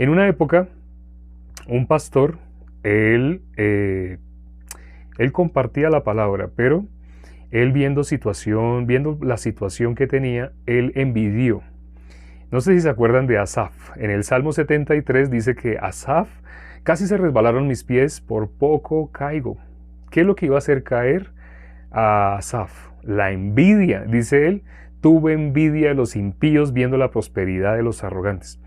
En una época, un pastor, él, él compartía la palabra, pero él viendo la situación que tenía, él envidió. No sé si se acuerdan de Asaf. En el Salmo 73 dice que Asaf, casi se resbalaron mis pies, por poco caigo. ¿Qué es lo que iba a hacer caer a Asaf? La envidia, dice él. Tuve envidia de los impíos viendo la prosperidad de los arrogantes,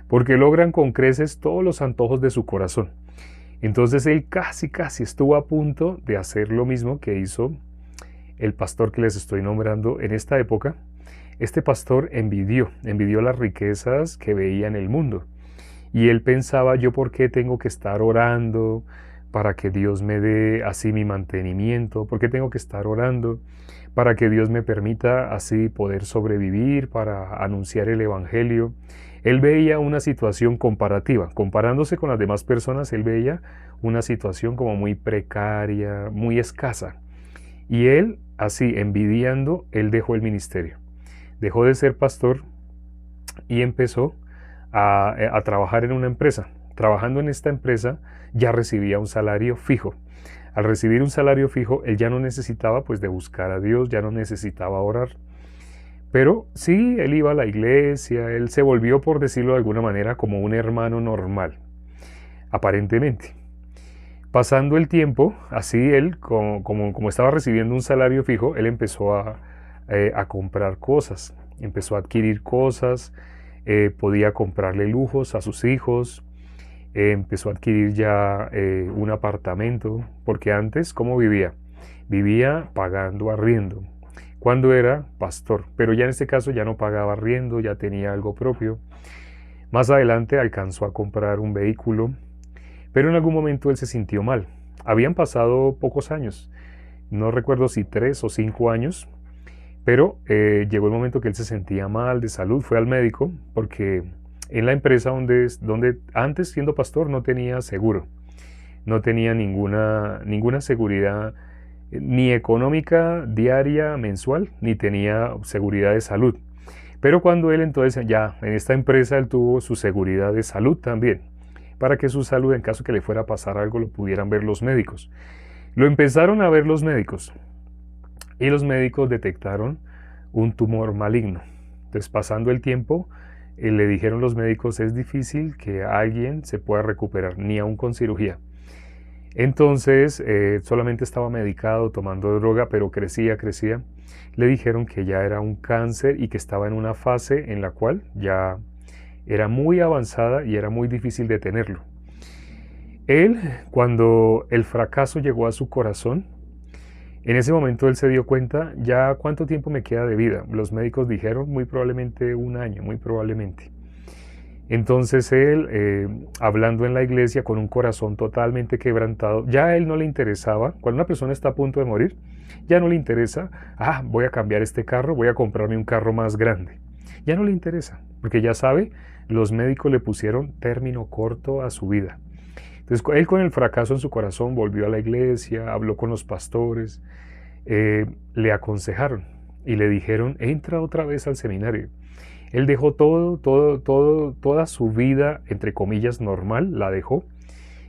porque logran con creces todos los antojos de su corazón. Entonces él casi estuvo a punto de hacer lo mismo que hizo el pastor que les estoy nombrando en esta época. Este pastor envidió las riquezas que veía en el mundo. Y él pensaba, yo por qué tengo que estar orando para que Dios me dé así mi mantenimiento, por qué tengo que estar orando para que Dios me permita así poder sobrevivir, para anunciar el Evangelio. Él veía una situación comparativa, comparándose con las demás personas, él veía una situación como muy precaria, muy escasa. Y él, así envidiando, él dejó el ministerio. Dejó de ser pastor y empezó a trabajar en una empresa. Trabajando en esta empresa ya recibía un salario fijo. Al recibir un salario fijo, él ya no necesitaba pues de buscar a Dios, ya no necesitaba orar. Pero sí, él iba a la iglesia, él se volvió, por decirlo de alguna manera, como un hermano normal, aparentemente. Pasando el tiempo, así él, como estaba recibiendo un salario fijo, él empezó a comprar cosas, empezó a adquirir cosas, podía comprarle lujos a sus hijos, empezó a adquirir ya un apartamento, porque antes, ¿cómo vivía? Vivía pagando arriendo, cuando era pastor, pero ya en este caso ya no pagaba arriendo, ya tenía algo propio. Más adelante alcanzó a comprar un vehículo, pero en algún momento él se sintió mal. Habían pasado pocos años, no recuerdo si 3 o 5 años, pero llegó el momento que él se sentía mal de salud, fue al médico porque en la empresa donde antes siendo pastor no tenía seguro, no tenía ninguna seguridad ni económica diaria, mensual, ni tenía seguridad de salud. Pero cuando él entonces ya en esta empresa él tuvo su seguridad de salud también, para que su salud en caso que le fuera a pasar algo lo pudieran ver los médicos. Lo empezaron a ver los médicos y los médicos detectaron un tumor maligno. Entonces pasando el tiempo le dijeron los médicos es difícil que alguien se pueda recuperar, ni aún con cirugía. Entonces solamente estaba medicado, tomando droga, pero crecía. Le dijeron que ya era un cáncer y que estaba en una fase en la cual ya era muy avanzada y era muy difícil detenerlo. Él, cuando el fracaso llegó a su corazón, en ese momento él se dio cuenta, ya cuánto tiempo me queda de vida. Los médicos dijeron muy probablemente un año, muy probablemente. Entonces él, hablando en la iglesia con un corazón totalmente quebrantado, ya a él no le interesaba, cuando una persona está a punto de morir, ya no le interesa, voy a cambiar este carro, voy a comprarme un carro más grande. Ya no le interesa, porque ya sabe, los médicos le pusieron término corto a su vida. Entonces él con el fracaso en su corazón volvió a la iglesia, habló con los pastores, le aconsejaron y le dijeron, entra otra vez al seminario. Él dejó toda su vida, entre comillas, normal, la dejó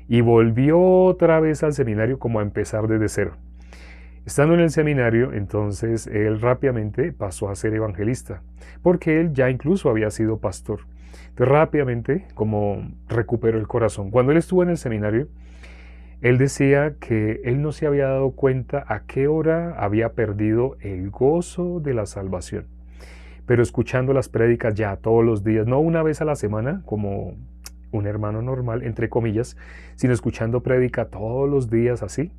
y volvió otra vez al seminario como a empezar desde cero. Estando en el seminario, entonces él rápidamente pasó a ser evangelista, porque él ya incluso había sido pastor. Entonces rápidamente como recuperó el corazón. Cuando él estuvo en el seminario, él decía que él no se había dado cuenta a qué hora había perdido el gozo de la salvación. Pero escuchando las prédicas ya todos los días, no una vez a la semana como un hermano normal, entre comillas, sino escuchando prédica todos los días así,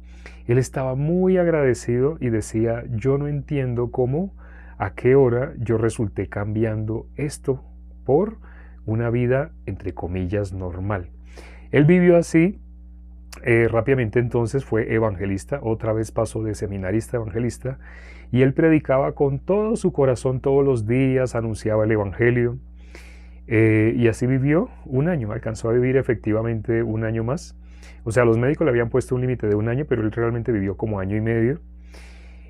él estaba muy agradecido y decía, yo no entiendo cómo, a qué hora yo resulté cambiando esto por una vida, entre comillas, normal. Él vivió así, rápidamente entonces fue evangelista, otra vez pasó de seminarista a evangelista, y él predicaba con todo su corazón todos los días, anunciaba el evangelio, y así vivió un año, alcanzó a vivir efectivamente un año más. O sea, los médicos le habían puesto un límite de un año, pero él realmente vivió como año y medio.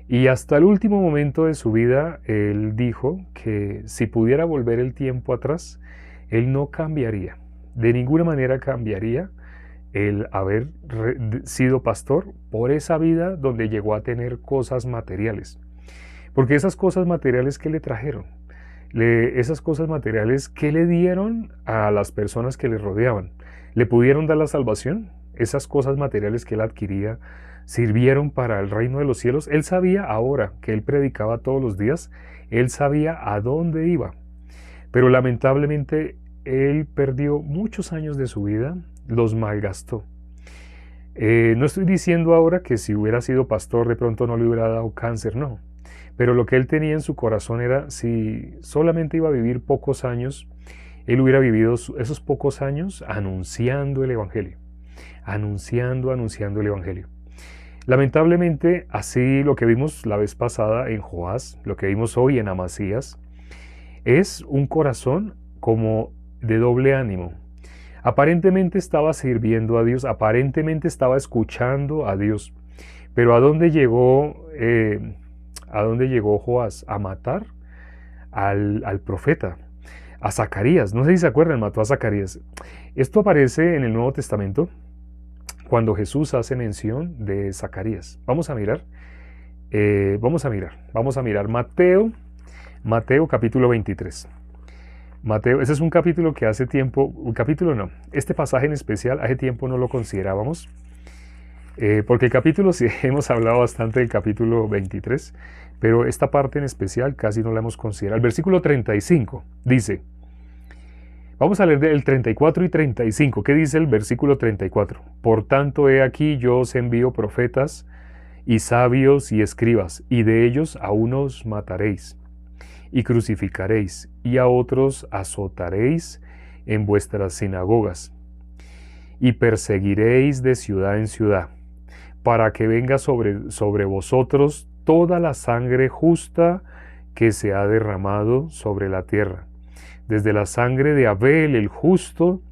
Y hasta el último momento de su vida, él dijo que si pudiera volver el tiempo atrás, él no cambiaría De ninguna manera cambiaría el haber sido pastor por esa vida donde llegó a tener cosas materiales. Porque esas cosas materiales que le trajeron, esas cosas materiales que le dieron a las personas que le rodeaban, le pudieron dar la salvación. Esas cosas materiales que él adquiría sirvieron para el reino de los cielos. Él sabía ahora que él predicaba todos los días, él sabía a dónde iba. Pero lamentablemente él perdió muchos años de su vida, los malgastó. No estoy diciendo ahora que si hubiera sido pastor de pronto no le hubiera dado cáncer, no. Pero lo que él tenía en su corazón era, si solamente iba a vivir pocos años, él hubiera vivido esos pocos años anunciando el Evangelio. Anunciando el Evangelio. Lamentablemente, así lo que vimos la vez pasada en Joás, lo que vimos hoy en Amasías, es un corazón como de doble ánimo. Aparentemente estaba sirviendo a Dios, aparentemente estaba escuchando a Dios, pero ¿a dónde llegó Joás? A matar al profeta, a Zacarías. No sé si se acuerdan, mató a Zacarías. Esto aparece en el Nuevo Testamento cuando Jesús hace mención de Zacarías. Vamos a mirar Mateo capítulo 23. Mateo, ese es un capítulo que hace tiempo, este pasaje en especial hace tiempo no lo considerábamos, porque el capítulo, sí hemos hablado bastante del capítulo 23, pero esta parte en especial casi no la hemos considerado. El versículo 35 dice, vamos a leer el 34 y 35, ¿qué dice el versículo 34? Por tanto, he aquí yo os envío profetas y sabios y escribas, y de ellos a unos mataréis y crucificaréis, y a otros azotaréis en vuestras sinagogas, y perseguiréis de ciudad en ciudad, para que venga sobre vosotros toda la sangre justa que se ha derramado sobre la tierra, desde la sangre de Abel el justo,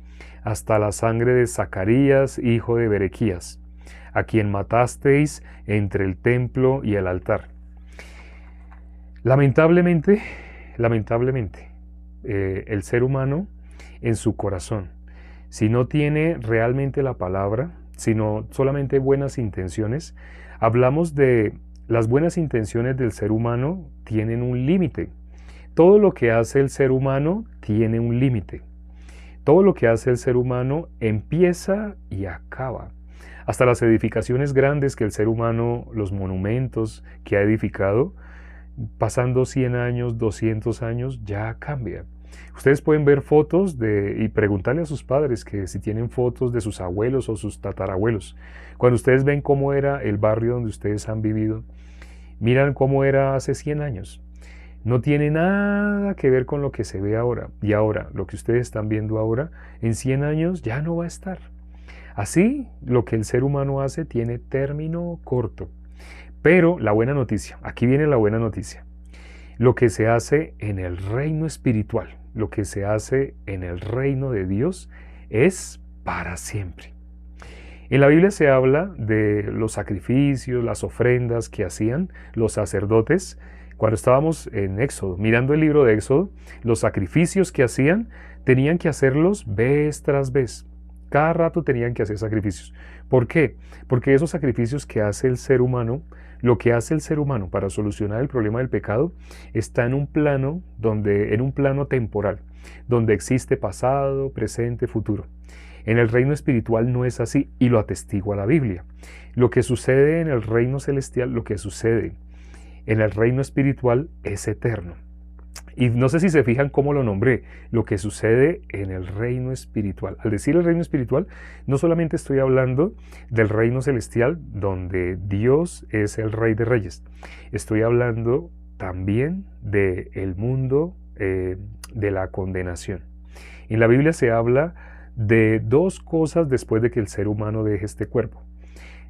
hasta la sangre de Zacarías, hijo de Berequías, a quien matasteis entre el templo y el altar. Lamentablemente, el ser humano en su corazón, si no tiene realmente la palabra, sino solamente buenas intenciones, hablamos de las buenas intenciones del ser humano tienen un límite. Todo lo que hace el ser humano tiene un límite. Todo lo que hace el ser humano empieza y acaba. Hasta las edificaciones grandes que el ser humano, los monumentos que ha edificado, pasando 100 años, 200 años, ya cambia. Ustedes pueden ver fotos y preguntarle a sus padres que si tienen fotos de sus abuelos o sus tatarabuelos. Cuando ustedes ven cómo era el barrio donde ustedes han vivido, miran cómo era hace 100 años. No tiene nada que ver con lo que se ve ahora. Y ahora, lo que ustedes están viendo ahora, en 100 años ya no va a estar. Así, lo que el ser humano hace tiene término corto. Pero la buena noticia, aquí viene la buena noticia. Lo que se hace en el reino espiritual, lo que se hace en el reino de Dios es para siempre. En la Biblia se habla de los sacrificios, las ofrendas que hacían los sacerdotes. Cuando estábamos en Éxodo, mirando el libro de Éxodo, los sacrificios que hacían, tenían que hacerlos vez tras vez. Cada rato tenían que hacer sacrificios. ¿Por qué? Porque esos sacrificios que hace el ser humano, lo que hace el ser humano para solucionar el problema del pecado, está en un plano temporal, donde existe pasado, presente, futuro. En el reino espiritual no es así, y lo atestigua la Biblia. Lo que sucede en el reino celestial, lo que sucede en el reino espiritual es eterno. Y no sé si se fijan cómo lo nombré, lo que sucede en el reino espiritual. Al decir el reino espiritual, no solamente estoy hablando del reino celestial, donde Dios es el Rey de Reyes. Estoy hablando también del mundo de la condenación. En la Biblia se habla de dos cosas después de que el ser humano deje este cuerpo: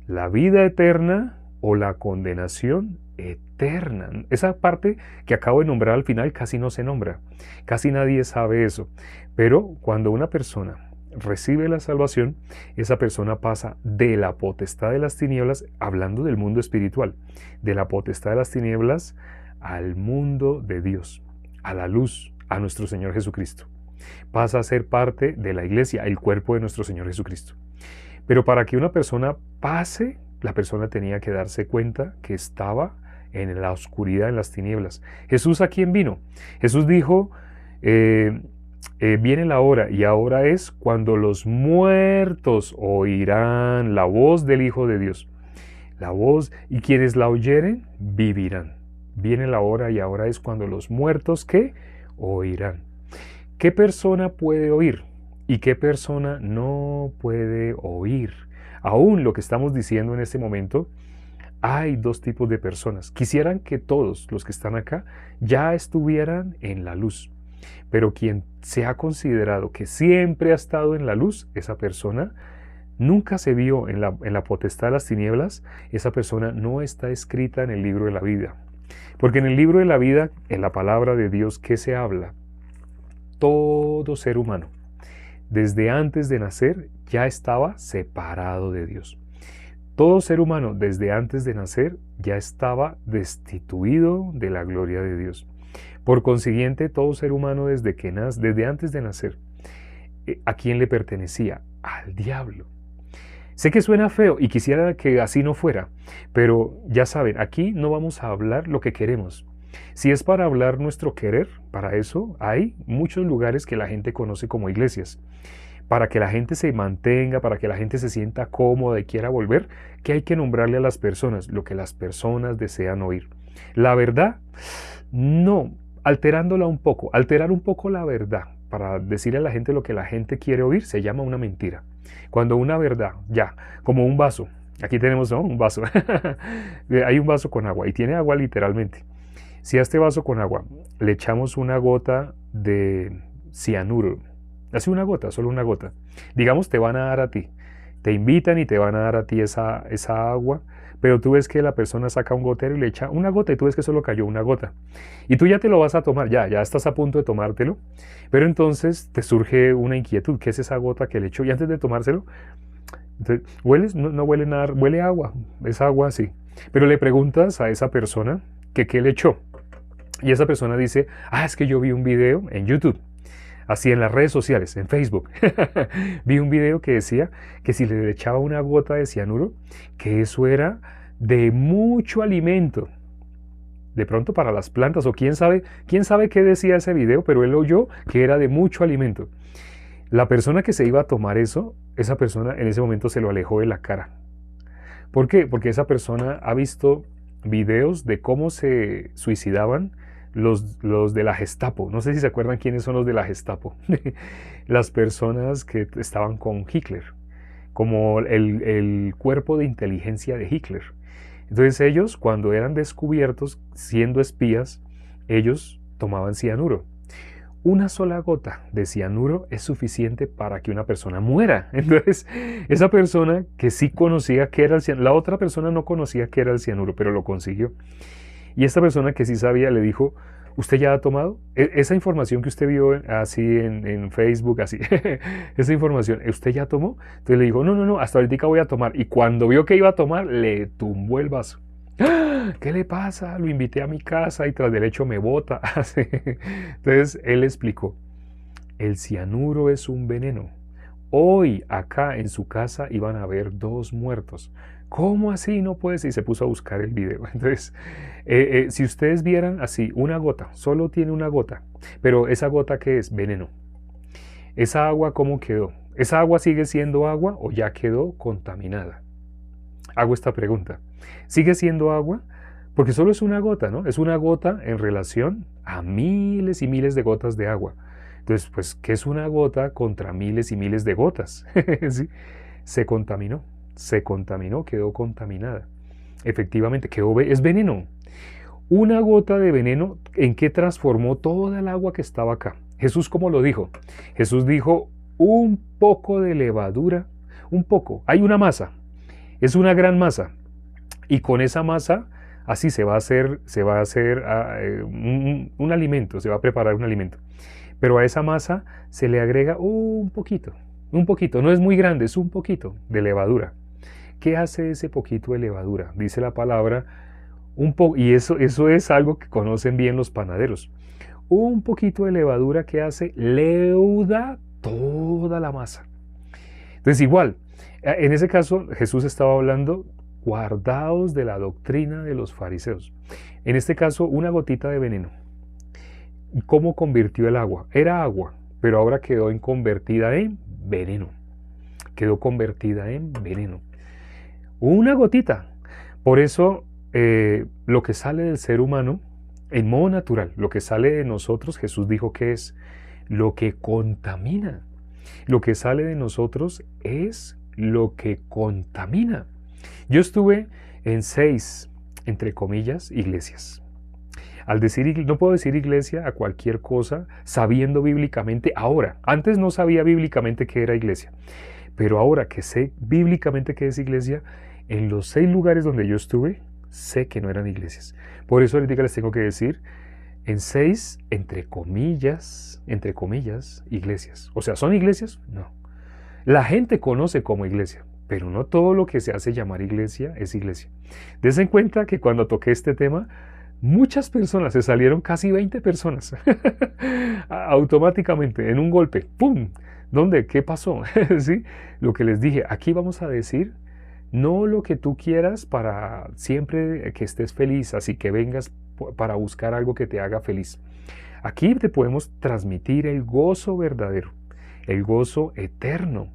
la vida eterna o la condenación eterna. Esa parte que acabo de nombrar al final casi no se nombra, casi nadie sabe eso, pero cuando una persona recibe la salvación, esa persona pasa de la potestad de las tinieblas, hablando del mundo espiritual, de la potestad de las tinieblas al mundo de Dios, a la luz, a nuestro Señor Jesucristo. pasa a ser parte de la iglesia, el cuerpo de nuestro Señor Jesucristo. Pero para que una persona pase, la persona tenía que darse cuenta que estaba en la oscuridad, en las tinieblas. ¿Jesús a quién vino? Jesús dijo, viene la hora, y ahora es cuando los muertos oirán la voz del Hijo de Dios. La voz, y quienes la oyeren, vivirán. Viene la hora, y ahora es cuando los muertos, ¿qué? Oirán. ¿Qué persona puede oír? ¿Y qué persona no puede oír? Aún lo que estamos diciendo en este momento, hay dos tipos de personas. Quisieran que todos los que están acá ya estuvieran en la luz. Pero quien se ha considerado que siempre ha estado en la luz, esa persona nunca se vio en la potestad de las tinieblas, esa persona no está escrita en el libro de la vida. Porque en el libro de la vida, en la palabra de Dios, ¿qué se habla? Todo ser humano, desde antes de nacer, ya estaba separado de Dios. Todo ser humano, desde antes de nacer, ya estaba destituido de la gloria de Dios. Por consiguiente, todo ser humano desde antes de nacer, ¿a quién le pertenecía? Al diablo. Sé que suena feo y quisiera que así no fuera, pero ya saben, aquí no vamos a hablar lo que queremos. Si es para hablar nuestro querer, para eso hay muchos lugares que la gente conoce como iglesias. Para que la gente se mantenga, para que la gente se sienta cómoda y quiera volver, que hay que nombrarle a las personas lo que las personas desean oír. La verdad, no, alterándola un poco, alterar un poco la verdad para decirle a la gente lo que la gente quiere oír se llama una mentira. Cuando una verdad, ya, como un vaso, aquí tenemos, ¿no?, un vaso, hay un vaso con agua y tiene agua literalmente. Si a este vaso con agua le echamos una gota de cianuro, así una gota, solo una gota, digamos te van a dar a ti, te invitan y te van a dar a ti esa agua, pero tú ves que la persona saca un gotero y le echa una gota y tú ves que solo cayó una gota. Y tú ya te lo vas a tomar, ya estás a punto de tomártelo, pero entonces te surge una inquietud, ¿qué es esa gota que le echó? Y antes de tomárselo, entonces, ¿hueles? No huele nada, huele a agua, es agua así. Pero le preguntas a esa persona que qué le echó. Y esa persona dice, es que yo vi un video en YouTube, así en las redes sociales, en Facebook. Vi un video que decía que si le echaba una gota de cianuro, que eso era de mucho alimento. De pronto para las plantas, o quién sabe qué decía ese video, pero él oyó que era de mucho alimento. La persona que se iba a tomar eso, esa persona en ese momento se lo alejó de la cara. ¿Por qué? Porque esa persona ha visto videos de cómo se suicidaban los de la Gestapo. No sé si se acuerdan quiénes son los de la Gestapo. Las personas que estaban con Hitler, como el cuerpo de inteligencia de Hitler. Entonces ellos, cuando eran descubiertos siendo espías, ellos tomaban cianuro. Una sola gota de cianuro es suficiente para que una persona muera. Entonces, esa persona que sí conocía que era el cianuro, la otra persona no conocía que era el cianuro, pero lo consiguió. Y esta persona que sí sabía le dijo, ¿usted ya ha tomado? Esa información que usted vio así en Facebook, así, esa información, ¿usted ya tomó? Entonces le dijo, no, hasta ahorita voy a tomar. Y cuando vio que iba a tomar, le tumbó el vaso. ¿Qué le pasa? Lo invité a mi casa y tras del hecho me bota. Entonces él explicó, el cianuro es un veneno. Hoy acá en su casa iban a haber 2 muertos. ¿Cómo así? No puede ser. Y se puso a buscar el video. Entonces, si ustedes vieran así, una gota, solo tiene una gota, pero esa gota, ¿qué es? Veneno. ¿Esa agua cómo quedó? ¿Esa agua sigue siendo agua o ya quedó contaminada? Hago esta pregunta. ¿Sigue siendo agua? Porque solo es una gota, ¿no? Es una gota en relación a miles y miles de gotas de agua. Entonces, pues, ¿qué es una gota contra miles y miles de gotas? ¿Sí? Se contaminó, quedó contaminada. Efectivamente, es veneno. Una gota de veneno, ¿en qué transformó toda el agua que estaba acá? Jesús, ¿cómo lo dijo? Jesús dijo, un poco de levadura, un poco, hay una masa, es una gran masa, y con esa masa, así se va a hacer un alimento, se va a preparar un alimento. Pero a esa masa se le agrega un poquito, no es muy grande, es un poquito de levadura. ¿Qué hace ese poquito de levadura? Dice la palabra, y eso es algo que conocen bien los panaderos. un poquito de levadura que hace leuda toda la masa. Entonces igual, en ese caso Jesús estaba hablando, guardaos de la doctrina de los fariseos. En este caso, una gotita de veneno. ¿Cómo convirtió el agua? Era agua, pero ahora quedó convertida en veneno. Quedó convertida en veneno. Una gotita. Por eso, lo que sale del ser humano, en modo natural, lo que sale de nosotros, Jesús dijo que es lo que contamina. Lo que sale de nosotros es lo que contamina. Yo estuve en 6, entre comillas, iglesias. Al decir, no puedo decir iglesia a cualquier cosa sabiendo bíblicamente ahora. Antes no sabía bíblicamente qué era iglesia. Pero ahora que sé bíblicamente qué es iglesia, en los 6 lugares donde yo estuve, sé que no eran iglesias. Por eso ahorita les tengo que decir, en 6, entre comillas, iglesias. O sea, ¿son iglesias? No. La gente conoce como iglesia, pero no todo lo que se hace llamar iglesia es iglesia. Dense en cuenta que cuando toqué este tema, muchas personas, se salieron casi 20 personas, automáticamente, en un golpe, ¡pum! ¿Dónde? ¿Qué pasó? ¿Sí? Lo que les dije, aquí vamos a decir, no lo que tú quieras para siempre que estés feliz, así que vengas para buscar algo que te haga feliz. Aquí te podemos transmitir el gozo verdadero, el gozo eterno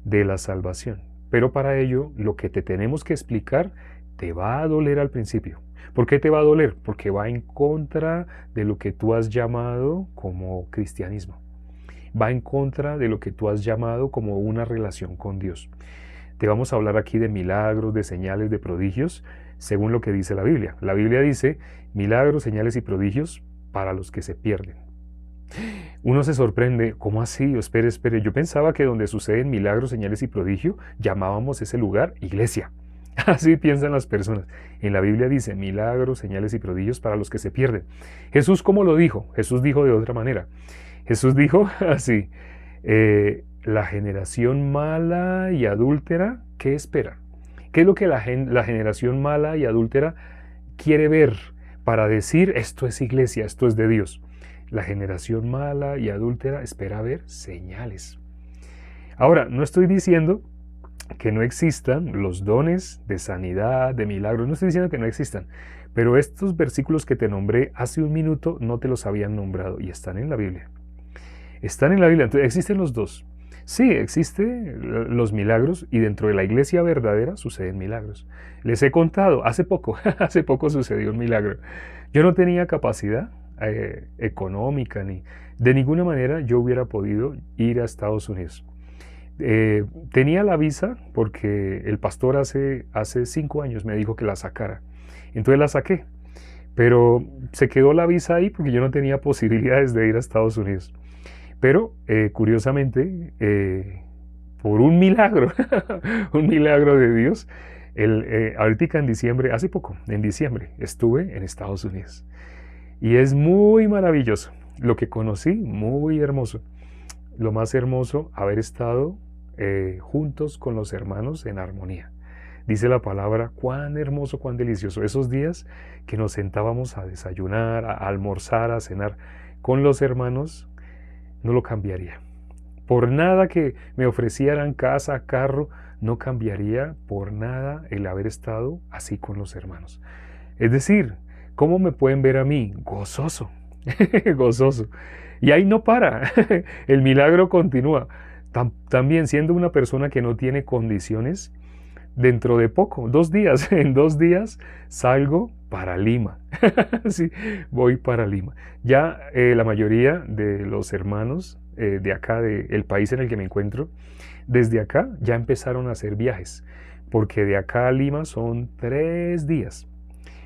de la salvación. Pero para ello, lo que te tenemos que explicar te va a doler al principio. ¿Por qué te va a doler? Porque va en contra de lo que tú has llamado como cristianismo. Va en contra de lo que tú has llamado como una relación con Dios. Te vamos a hablar aquí de milagros, de señales, de prodigios, según lo que dice la Biblia. La Biblia dice milagros, señales y prodigios para los que se pierden. Uno se sorprende, ¿cómo así? Espere, yo pensaba que donde suceden milagros, señales y prodigios, llamábamos ese lugar iglesia. Así piensan las personas. En la Biblia dice milagros, señales y prodigios para los que se pierden. Jesús, ¿cómo lo dijo? Jesús dijo de otra manera. Jesús dijo así, la generación mala y adúltera, ¿qué espera? ¿Qué es lo que la generación mala y adúltera quiere ver para decir esto es iglesia, esto es de Dios? La generación mala y adúltera espera ver señales. Ahora, no estoy diciendo que no existan los dones de sanidad, de milagros, no estoy diciendo que no existan, pero estos versículos que te nombré hace un minuto no te los habían nombrado y están en la Biblia. Están en la Biblia, entonces existen los dos. Sí, existen los milagros y dentro de la iglesia verdadera suceden milagros. Les he contado, hace poco sucedió un milagro. Yo no tenía capacidad económica ni de ninguna manera yo hubiera podido ir a Estados Unidos. Tenía la visa porque el pastor hace 5 años me dijo que la sacara. Entonces la saqué, pero se quedó la visa ahí porque yo no tenía posibilidades de ir a Estados Unidos. Pero curiosamente, por un milagro, un milagro de Dios, ahorita en diciembre, hace poco, en diciembre, estuve en Estados Unidos. Y es muy maravilloso. Lo que conocí, muy hermoso. Lo más hermoso, haber estado juntos con los hermanos en armonía. Dice la palabra, cuán hermoso, cuán delicioso. Esos días que nos sentábamos a desayunar, a almorzar, a cenar con los hermanos, no lo cambiaría. Por nada que me ofrecieran casa, carro, no cambiaría por nada el haber estado así con los hermanos. Es decir, ¿cómo me pueden ver a mí? Gozoso, gozoso. Y ahí no para, el milagro continúa. También siendo una persona que no tiene condiciones, dentro de poco, 2 días, en 2 días salgo para Lima. Sí, voy para Lima. Ya la mayoría de los hermanos de acá, del país en el que me encuentro, desde acá ya empezaron a hacer viajes, porque de acá a Lima son 3 días.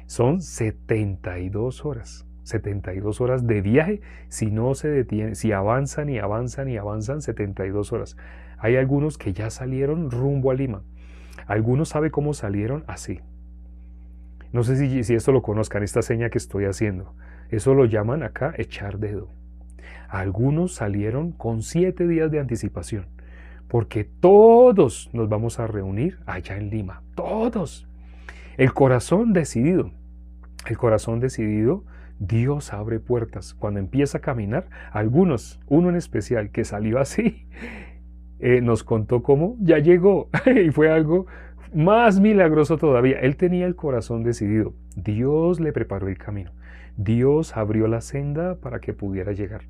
Son 72 horas. 72 horas de viaje si no se detienen, si avanzan y avanzan y avanzan 72 horas. Hay algunos que ya salieron rumbo a Lima. Algunos saben cómo salieron así. No sé si esto lo conozcan, esta seña que estoy haciendo. Eso lo llaman acá echar dedo. Algunos salieron con 7 días de anticipación, porque todos nos vamos a reunir allá en Lima. Todos. El corazón decidido Dios abre puertas. Cuando empieza a caminar, uno en especial que salió así, nos contó cómo ya llegó y fue algo más milagroso todavía. Él tenía el corazón decidido. Dios le preparó el camino. Dios abrió la senda para que pudiera llegar.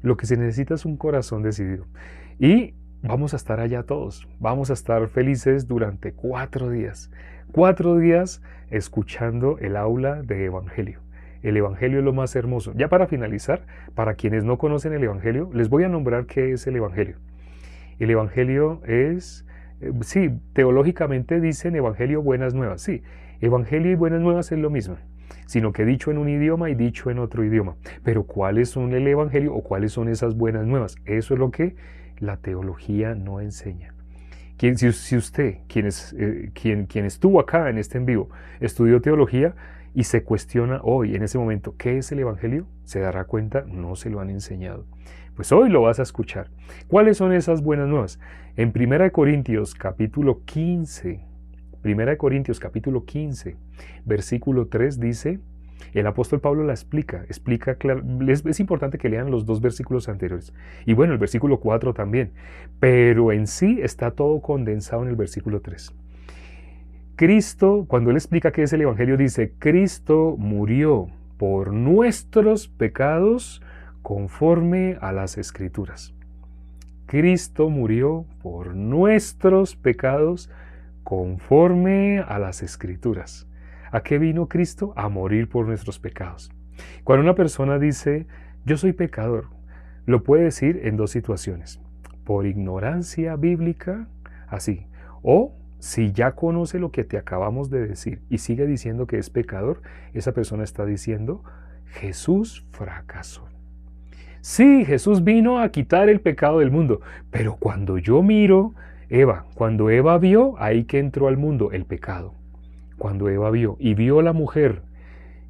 Lo que se necesita es un corazón decidido. Y vamos a estar allá todos. Vamos a estar felices durante 4 días. 4 días escuchando el aula de Evangelio. El Evangelio es lo más hermoso. Ya para finalizar, para quienes no conocen el Evangelio, les voy a nombrar qué es el Evangelio. El Evangelio es, sí, teológicamente dicen Evangelio, buenas nuevas. Sí, Evangelio y buenas nuevas es lo mismo, sino que dicho en un idioma y dicho en otro idioma. Pero ¿cuáles son el Evangelio o cuáles son esas buenas nuevas? Eso es lo que la teología no enseña. Si usted, quien estuvo acá en este en vivo, estudió teología y se cuestiona hoy, en ese momento, ¿qué es el Evangelio? Se dará cuenta, no se lo han enseñado. Pues hoy lo vas a escuchar. ¿Cuáles son esas buenas nuevas? En 1 Corintios capítulo 15, 1 Corintios capítulo 15, versículo 3 dice, el apóstol Pablo la explica claro, es importante que lean los 2 versículos anteriores. Y bueno, el versículo 4 también. Pero en sí está todo condensado en el versículo 3. Cristo, cuando él explica qué es el Evangelio, dice, Cristo murió por nuestros pecados conforme a las Escrituras. Cristo murió por nuestros pecados conforme a las Escrituras. ¿A qué vino Cristo? A morir por nuestros pecados. Cuando una persona dice, yo soy pecador, lo puede decir en 2 situaciones. Por ignorancia bíblica, así. O si ya conoce lo que te acabamos de decir y sigue diciendo que es pecador, esa persona está diciendo, Jesús fracasó. Sí, Jesús vino a quitar el pecado del mundo, pero cuando yo miro, cuando Eva vio, ahí que entró al mundo el pecado. Cuando Eva vio, y vio la mujer,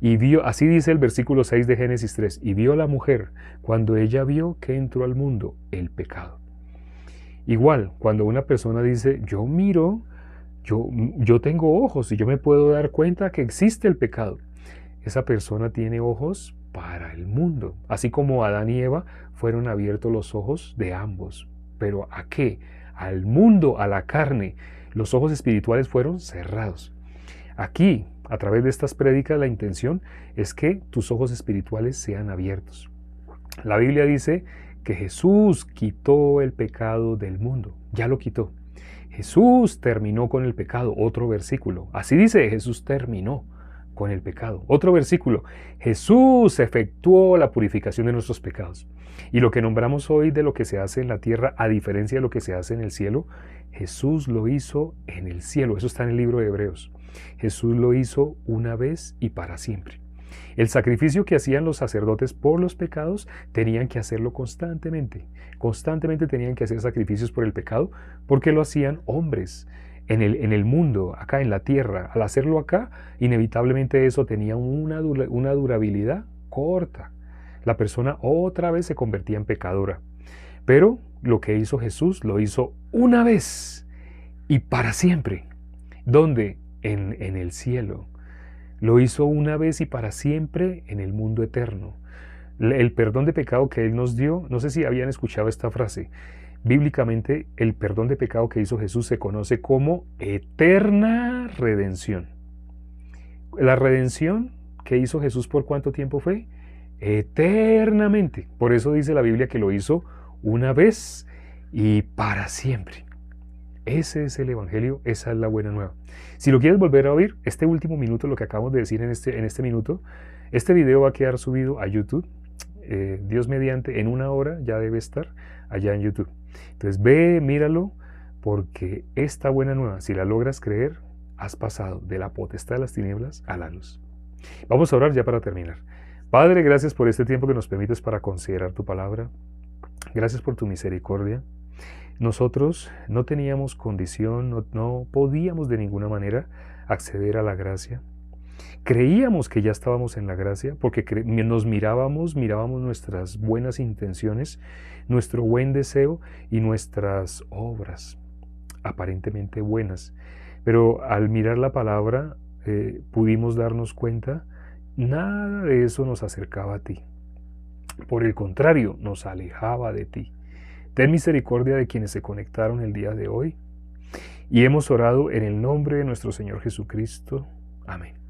y vio, así dice el versículo 6 de Génesis 3, y vio la mujer, cuando ella vio que entró al mundo el pecado. Igual, cuando una persona dice, yo miro, yo tengo ojos y yo me puedo dar cuenta que existe el pecado. Esa persona tiene ojos para el mundo. Así como Adán y Eva fueron abiertos los ojos de ambos. ¿Pero a qué? Al mundo, a la carne. Los ojos espirituales fueron cerrados. Aquí, a través de estas prédicas, la intención es que tus ojos espirituales sean abiertos. La Biblia dice que Jesús quitó el pecado del mundo. Ya lo quitó. Jesús terminó con el pecado. Otro versículo. Así dice, Jesús terminó con el pecado. Otro versículo. Jesús efectuó la purificación de nuestros pecados. Y lo que nombramos hoy de lo que se hace en la tierra, a diferencia de lo que se hace en el cielo, Jesús lo hizo en el cielo. Eso está en el libro de Hebreos. Jesús lo hizo una vez y para siempre. El sacrificio que hacían los sacerdotes por los pecados tenían que hacerlo constantemente. Constantemente tenían que hacer sacrificios por el pecado porque lo hacían hombres en el mundo, acá en la tierra. Al hacerlo acá, inevitablemente eso tenía una durabilidad corta. La persona otra vez se convertía en pecadora. Pero lo que hizo Jesús lo hizo una vez y para siempre. ¿Dónde? En el cielo. Lo hizo una vez y para siempre en el mundo eterno. El perdón de pecado que Él nos dio, no sé si habían escuchado esta frase, bíblicamente el perdón de pecado que hizo Jesús se conoce como eterna redención. La redención que hizo Jesús, ¿por cuánto tiempo fue? Eternamente. Por eso dice la Biblia que lo hizo una vez y para siempre. Ese es el Evangelio, esa es la buena nueva. Si lo quieres volver a oír, este último minuto, lo que acabamos de decir en este minuto, este video va a quedar subido a YouTube. Dios mediante, en 1 hora ya debe estar allá en YouTube. Entonces ve, míralo, porque esta buena nueva, si la logras creer, has pasado de la potestad de las tinieblas a la luz. Vamos a orar ya para terminar. Padre, gracias por este tiempo que nos permites para considerar tu palabra. Gracias por tu misericordia. Nosotros no teníamos condición, no podíamos de ninguna manera acceder a la gracia. Creíamos que ya estábamos en la gracia porque nos mirábamos nuestras buenas intenciones, nuestro buen deseo y nuestras obras aparentemente buenas. Pero al mirar la palabra pudimos darnos cuenta nada de eso nos acercaba a ti. Por el contrario, nos alejaba de ti. Ten misericordia de quienes se conectaron el día de hoy. Y hemos orado en el nombre de nuestro Señor Jesucristo. Amén.